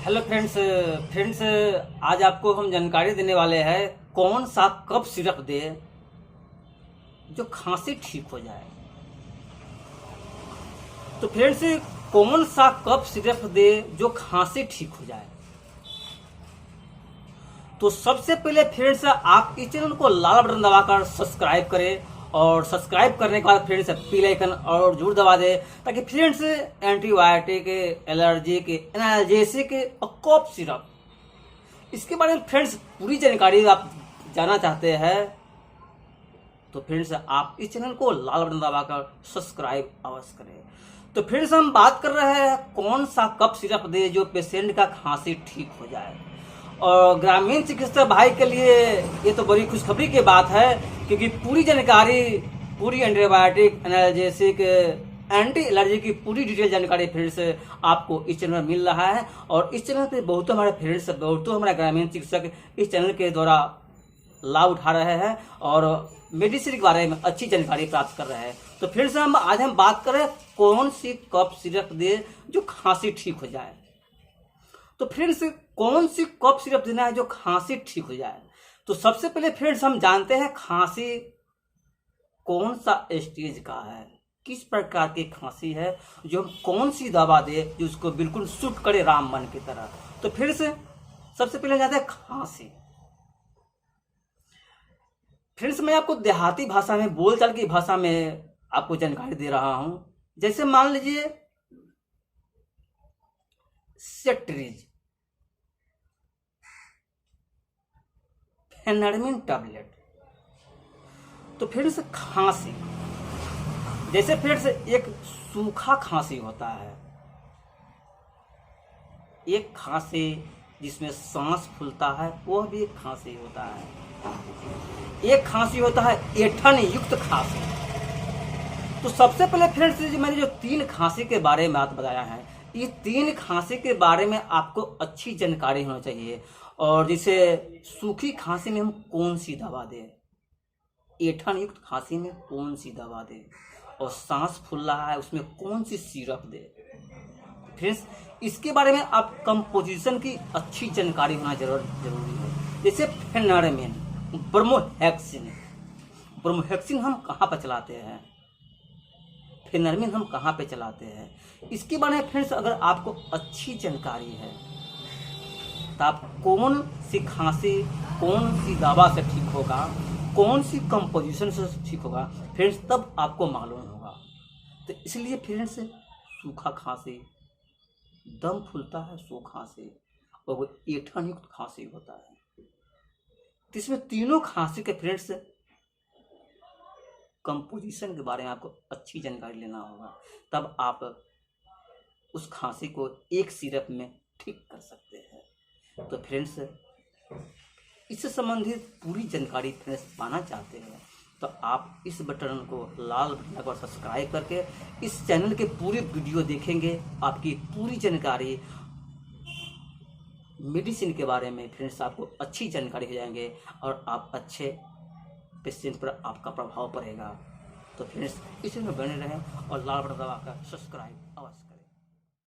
Hello friends आज आपको हम जानकारी देने वाले हैं कौन सा कफ सिरप दे जो खांसी ठीक हो जाए। तो फ्रेंड्स कौन सा कफ सिरप दे जो खांसी ठीक हो जाए। तो सबसे पहले फ्रेंड्स आप इस चैनल को लाल बटन दबाकर सब्सक्राइब करें और सब्सक्राइब करने के बाद फ्रेंड्स बेल आइकन और जरूर दबा दे ताकि फ्रेंड्स एंटीबायोटिक, एलर्जिक, एनाल्जेसिक और कफ सिरप इसके बारे में फ्रेंड्स पूरी जानकारी आप जानना चाहते हैं तो फ्रेंड्स आप इस चैनल को लाल बटन दबाकर सब्सक्राइब अवश्य करें। तो फ्रेंड्स हम बात कर रहे हैं कौन सा कफ सिरप दे जो पेशेंट का खांसी ठीक हो जाए। और ग्रामीण चिकित्सक भाई के लिए ये तो बड़ी खुशखबरी की बात है क्योंकि पूरी जानकारी, पूरी एंटीबायोटिक, एनाल्जेसिक, एंटी एलर्जी की पूरी डिटेल जानकारी फ्रेंड्स आपको इस चैनल में मिल रहा है। और इस चैनल पे बहुतों हमारे फ्रेंड्स, बहुतों हमारे ग्रामीण चिकित्सक इस चैनल के द्वारा लाभ उठा रहे हैं और मेडिसिन के बारे में अच्छी जानकारी प्राप्त कर रहे हैं। तो फ्रेंड्स आज हम बात करें कौन सी कफ सिरप दे जो खांसी ठीक हो जाए। तो फ्रेंड्स कौन सी कफ सिरप देना है जो खांसी ठीक हो जाए। तो सबसे पहले फ्रेंड्स हम जानते हैं खांसी कौन सा स्टेज का है, किस प्रकार की खांसी है, जो हम कौन सी दवा दे जो उसको बिल्कुल सूट करे रामबाण की तरह। तो फिर से सबसे पहले जानते हैं खांसी। फ्रेंड्स मैं आपको देहाती भाषा में, बोलचाल की भाषा में आपको जानकारी दे रहा हूं। जैसे मान लीजिए सेट्रीज, फेनर्मिन टैबलेट। तो फिर से खांसी, जैसे फिर से एक सूखा खांसी होता है, एक खांसी जिसमें सांस फूलता है वह भी एक खांसी होता है। एक खांसी होता है ऐंठन युक्त खांसी। तो सबसे पहले फ्रेंड्स मैंने जो 3 खांसी के बारे में बात बताया है, ये 3 खांसी के बारे में आपको अच्छी जानकारी होना चाहिए। और जैसे सूखी खांसी में हम कौन सी दवा दें, ऐंठन युक्त खांसी में कौन सी दवा दें, और सांस फूल रहा है उसमें कौन सी सिरप दें। फ्रेंड्स इसके बारे में आप कंपोजिशन की अच्छी जानकारी होना जरूरी है। जैसे फेनर्मिन, ब्रोमोहेक्सिन। ब्रोमोहेक्सिन हम कहाँ पर चलाते हैं, फेनर्मिन हम कहाँ पे चलाते हैं, इसके बारे में फ्रेंड्स अगर आपको अच्छी जानकारी है तो आप कौन सी खांसी कौन सी दवा से ठीक होगा, कौन सी कंपोजिशन से ठीक होगा फ्रेंड्स, तब आपको मालूम होगा। तो इसलिए फ्रेंड्स सूखा खांसी, दम फूलता है सो खांसी, और वो ऐंठन युक्त खांसी होता है। तो इसमें तीनों खांसी के फ्रेंड्स कंपोजिशन के बारे में आपको अच्छी जानकारी लेना होगा, तब आप उस खांसी को एक सिरप में ठीक कर सकते हैं। तो फ्रेंड्स इससे संबंधित पूरी जानकारी फ्रेंड्स पाना चाहते हैं तो आप इस बटन को लाल बटन पर सब्सक्राइब करके इस चैनल के पूरी वीडियो देखेंगे। आपकी पूरी जानकारी मेडिसिन के बारे में फ्रेंड्स आपको अच्छी जानकारी हो जाएंगे और आप अच्छे पेशेंट पर आपका प्रभाव पड़ेगा। तो फ्रेंड्स इसी में बने रहें और लाल बटन दबाकर सब्सक्राइब